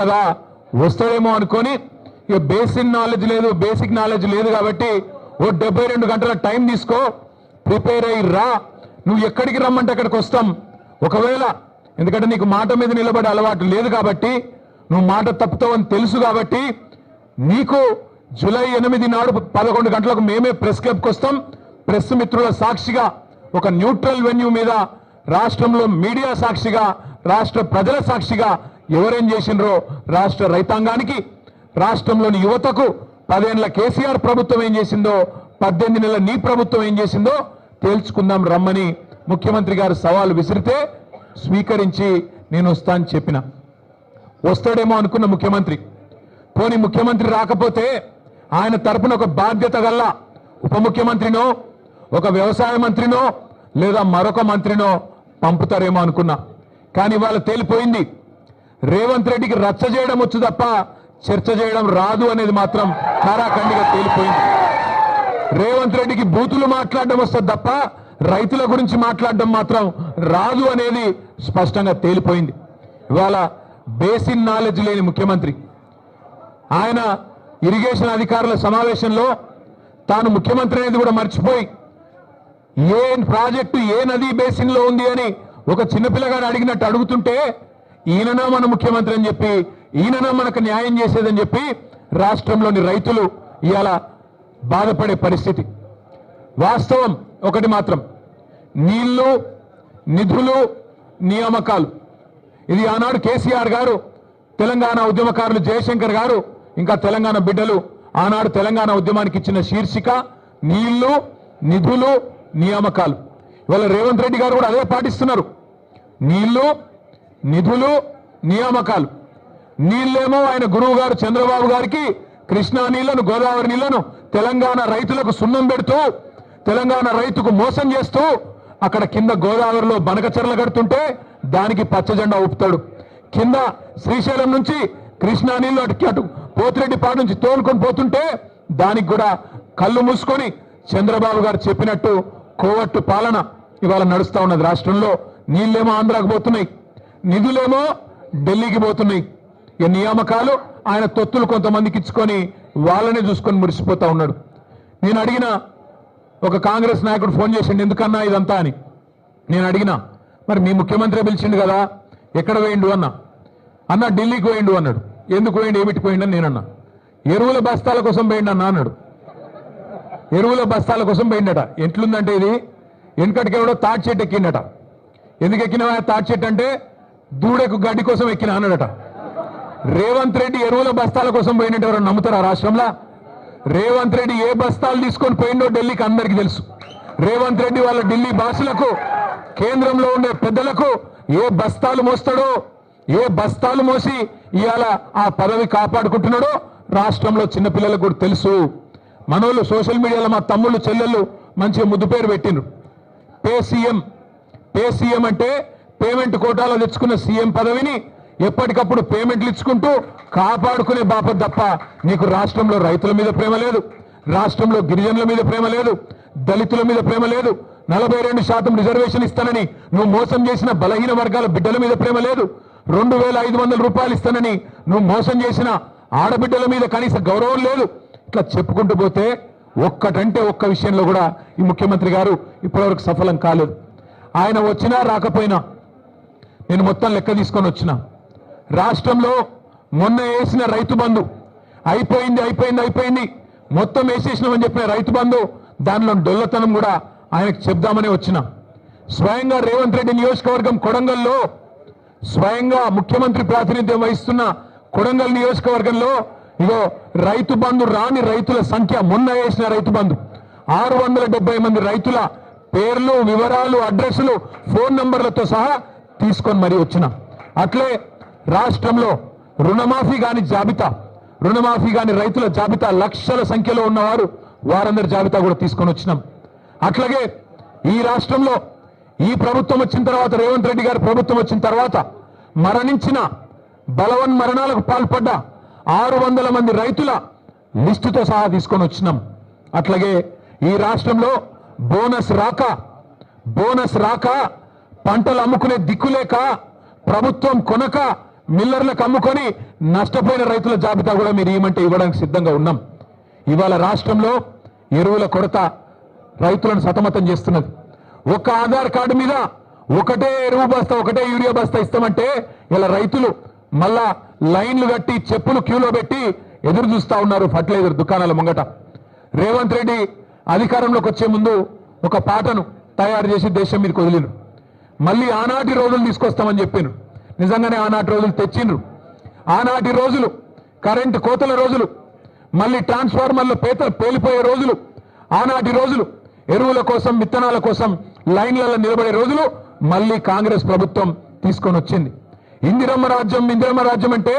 కదా వస్తాడేమో అనుకొని ఇక బేసిక్ నాలెడ్జ్ లేదు కాబట్టి ఓ 72 గంటల టైం తీసుకో, ప్రిపేర్ అయ్యి రా, నువ్వు ఎక్కడికి రమ్మంటే అక్కడికి వస్తాం. ఒకవేళ ఎందుకంటే నీకు మాట మీద నిలబడే అలవాటు లేదు కాబట్టి, నువ్వు మాట తప్పుతావని తెలుసు కాబట్టి, నీకు జూలై 8 నాడు 11 గంటలకు మేమే ప్రెస్ క్లబ్కి వస్తాం. ప్రెస్ మిత్రుల సాక్షిగా ఒక న్యూట్రల్ వెన్యూ మీద రాష్ట్రంలో మీడియా సాక్షిగా రాష్ట్ర ప్రజల సాక్షిగా ఎవరేం చేసినరో రాష్ట్ర రైతాంగానికి, రాష్ట్రంలోని యువతకు 10 ఏళ్ల కేసీఆర్ ప్రభుత్వం ఏం చేసిందో, 18 నెలల నీ ప్రభుత్వం ఏం చేసిందో తేల్చుకుందాం రమ్మని ముఖ్యమంత్రి గారు సవాలు విసిరితే స్వీకరించి నేను వస్తా అని చెప్పిన. వస్తాడేమో అనుకున్న ముఖ్యమంత్రి, పోనీ ముఖ్యమంత్రి రాకపోతే ఆయన తరపున ఒక బాధ్యత గల్ల ఉప ముఖ్యమంత్రినో, ఒక వ్యవసాయ మంత్రినో, లేదా మరొక మంత్రినో పంపుతారేమో అనుకున్నా. కానీ ఇవాళ తేలిపోయింది, రేవంత్ రెడ్డికి రచ్చ చేయడం వచ్చు తప్ప చర్చ చేయడం రాదు అనేది మాత్రం ఖారాఖండిగా తేలిపోయింది. రేవంత్ రెడ్డికి బూతులు మాట్లాడడం వస్తుంది తప్ప రైతుల గురించి మాట్లాడడం మాత్రం రాదు అనేది స్పష్టంగా తేలిపోయింది. ఇవాళ బేసిక్ నాలెడ్జ్ లేని ముఖ్యమంత్రి, ఆయన ఇరిగేషన్ అధికారుల సమావేశంలో తాను ముఖ్యమంత్రి అనేది కూడా మర్చిపోయి ఏ ప్రాజెక్టు ఏ నదీ బేసిన్ లో ఉంది అని ఒక చిన్నపిల్లగాడు అడిగినట్టు అడుగుతుంటే, ఈయననా మన ముఖ్యమంత్రి అని చెప్పి, ఈయననా మనకు న్యాయం చేసేదని చెప్పి రాష్ట్రంలోని రైతులు ఇవాళ బాధపడే పరిస్థితి. వాస్తవం ఒకటి మాత్రం, నీళ్లు, నిధులు, నియామకాలు, ఇది ఆనాడు కేసీఆర్ గారు, తెలంగాణ ఉద్యమకారులు జయశంకర్ గారు, ఇంకా తెలంగాణ బిడ్డలు ఆనాడు తెలంగాణ ఉద్యమానికి ఇచ్చిన శీర్షిక నీళ్లు, నిధులు, నియామకాలు. ఇవాళ రేవంత్ రెడ్డి గారు కూడా అదే పాటిస్తున్నారు. నీళ్లు, నిధులు, నియామకాలు. నీళ్ళేమో ఆయన గురువు గారు చంద్రబాబు గారికి కృష్ణా నీళ్లను, గోదావరి నీళ్లను తెలంగాణ రైతులకు సున్నం పెడుతూ, తెలంగాణ రైతుకు మోసం చేస్తూ అక్కడ కింద గోదావరిలో బనకచెర్ల కడుతుంటే దానికి పచ్చజెండా ఊపుతాడు. కింద శ్రీశైలం నుంచి కృష్ణా నీళ్లు అటు పోతిరెడ్డిపాడు నుంచి తోలుకొని పోతుంటే దానికి కూడా కళ్ళు మూసుకొని చంద్రబాబు గారు చెప్పినట్టు కోవట్టు పాలన ఇవాళ నడుస్తా ఉన్నది రాష్ట్రంలో. నీళ్ళేమో ఆంధ్రాకు పోతున్నాయి, నిధులేమో ఢిల్లీకి పోతున్నాయి. ఈ నియామకాలు ఆయన తొత్తులు కొంతమందికి ఇచ్చుకొని వాళ్ళనే చూసుకొని మురిసిపోతా ఉన్నాడు. నేను అడిగిన ఒక కాంగ్రెస్ నాయకుడు ఫోన్ చేసిండు, ఎందుకన్నా ఇదంతా అని. నేను అడిగినా, మరి మీ ముఖ్యమంత్రి పిలిచిండు కదా, ఎక్కడ పోయిండు అన్న ఢిల్లీకి పోయిండు అన్నాడు. ఎందుకు పోయిండు, ఏమిటి పోయిండు అని నేనన్నా. ఎరువుల బస్తాల కోసం పోయిండు అన్నాడు. ఎరువుల బస్తాల కోసం పోయిండట. ఎట్లుందంటే ఇది, వెనకటికి ఎవడో తాటి చెట్టు ఎక్కిండట. ఎందుకు ఎక్కినవా తాటి చెట్టు అంటే, దూడకు గడ్డి కోసం ఎక్కిన అన్నాడట. రేవంత్ రెడ్డి ఎరువుల బస్తాల కోసం పోయినట్టు ఎవరు నమ్ముతారా రాష్ట్రంలో? రేవంత్ రెడ్డి ఏ బస్తాలు తీసుకొని పోయిండో ఢిల్లీకి అందరికీ తెలుసు. రేవంత్ రెడ్డి వాళ్ళ ఢిల్లీ బాసులకు, కేంద్రంలో ఉండే పెద్దలకు ఏ బస్తాలు మోస్తాడో, ఏ బస్తాలు మోసి ఇవాళ ఆ పదవి కాపాడుకుంటున్నాడో రాష్ట్రంలో చిన్నపిల్లలకు కూడా తెలుసు. మనోళ్ళు సోషల్ మీడియాలో మా తమ్ముళ్ళు చెల్లెళ్ళు మంచిగా ముద్దు పేరు పెట్టిండ్రు. పే సీఎం అంటే పేమెంట్ కోటాలో తెచ్చుకున్న సీఎం పదవిని ఎప్పటికప్పుడు పేమెంట్లు ఇచ్చుకుంటూ కాపాడుకునే బాపత తప్ప నీకు రాష్ట్రంలో రైతుల మీద ప్రేమ లేదు, రాష్ట్రంలో గిరిజనుల మీద ప్రేమ లేదు, దళితుల మీద ప్రేమ లేదు, 42% రిజర్వేషన్ ఇస్తానని నువ్వు మోసం చేసిన బలహీన వర్గాల బిడ్డల మీద ప్రేమ లేదు, 2500 రూపాయలు ఇస్తానని నువ్వు మోసం చేసిన ఆడబిడ్డల మీద కనీస గౌరవం లేదు. ఇట్లా చెప్పుకుంటూ పోతే ఒక్కటంటే ఒక్క విషయంలో కూడా ఈ ముఖ్యమంత్రి గారు ఇప్పటివరకు సఫలం కాలేదు. ఆయన వచ్చినా రాకపోయినా నేను మొత్తం లెక్క తీసుకొని వచ్చిన. రాష్ట్రంలో మొన్న వేసిన రైతు బంధు అయిపోయింది మొత్తం వేసేసినామని చెప్పిన రైతు బంధు, దానిలో డొల్లతనం కూడా ఆయనకు చెప్దామని వచ్చిన. స్వయంగా రేవంత్ రెడ్డి నియోజకవర్గం కొడంగల్లో, స్వయంగా ముఖ్యమంత్రి ప్రాతినిధ్యం వహిస్తున్న కొడంగల్ నియోజకవర్గంలో ఇగో రైతు బంధు రాని రైతుల సంఖ్య, మొన్న వేసిన రైతు బంధు 670 మంది రైతుల పేర్లు, వివరాలు, అడ్రస్లు, ఫోన్ నంబర్లతో సహా తీసుకొని మరీ వచ్చిన. అట్లే రాష్ట్రంలో రుణమాఫీ కాని రైతుల జాబితా, లక్షల సంఖ్యలో ఉన్నవారు, వారందరి జాబితా కూడా తీసుకొని వచ్చినాం. అట్లాగే ఈ రాష్ట్రంలో ఈ ప్రభుత్వం వచ్చిన తర్వాత, రేవంత్ రెడ్డి గారి ప్రభుత్వం వచ్చిన తర్వాత మరణించిన, బలవన్ మరణాలకు పాల్పడ్డ 600 మంది రైతుల లిస్టుతో సహా తీసుకొని వచ్చినాం. అట్లాగే ఈ రాష్ట్రంలో బోనస్ రాక, పంటలు అమ్ముకునే దిక్కులేక, ప్రభుత్వం కొనక మిల్లర్లకు అమ్ముకొని నష్టపోయిన రైతుల జాబితా కూడా మీరు ఇవ్వమంటే ఇవ్వడానికి సిద్ధంగా ఉన్నాం. ఇవాళ రాష్ట్రంలో ఎరువుల కొరత రైతులను సతమతం చేస్తున్నది. ఒక ఆధార్ కార్డు మీద ఒకటే ఎరువు బస్తా, ఒకటే యూరియా బస్తా ఇస్తామంటే ఇలా రైతులు మళ్ళా లైన్లు కట్టి చెప్పులు క్యూలో పెట్టి ఎదురు చూస్తా ఉన్నారు ఫర్టిలైజర్ దుకాణాల ముంగట. రేవంత్ రెడ్డి అధికారంలోకి వచ్చే ముందు ఒక పాటను తయారు చేసి దేశం మీదకి వదిలిరు. మళ్ళీ ఆనాటి రోజులు తీసుకొస్తామని చెప్పినారు. నిజంగానే ఆనాటి రోజులు తెచ్చిండ్రు. ఆనాటి రోజులు కరెంటు కోతల రోజులు, మళ్ళీ ట్రాన్స్ఫార్మర్ల పేలిపోయే రోజులు, ఆనాటి రోజులు ఎరువుల కోసం విత్తనాల కోసం లైన్లలో నిలబడే రోజులు మళ్ళీ కాంగ్రెస్ ప్రభుత్వం తీసుకొని వచ్చింది. ఇందిరమ్మ రాజ్యం అంటే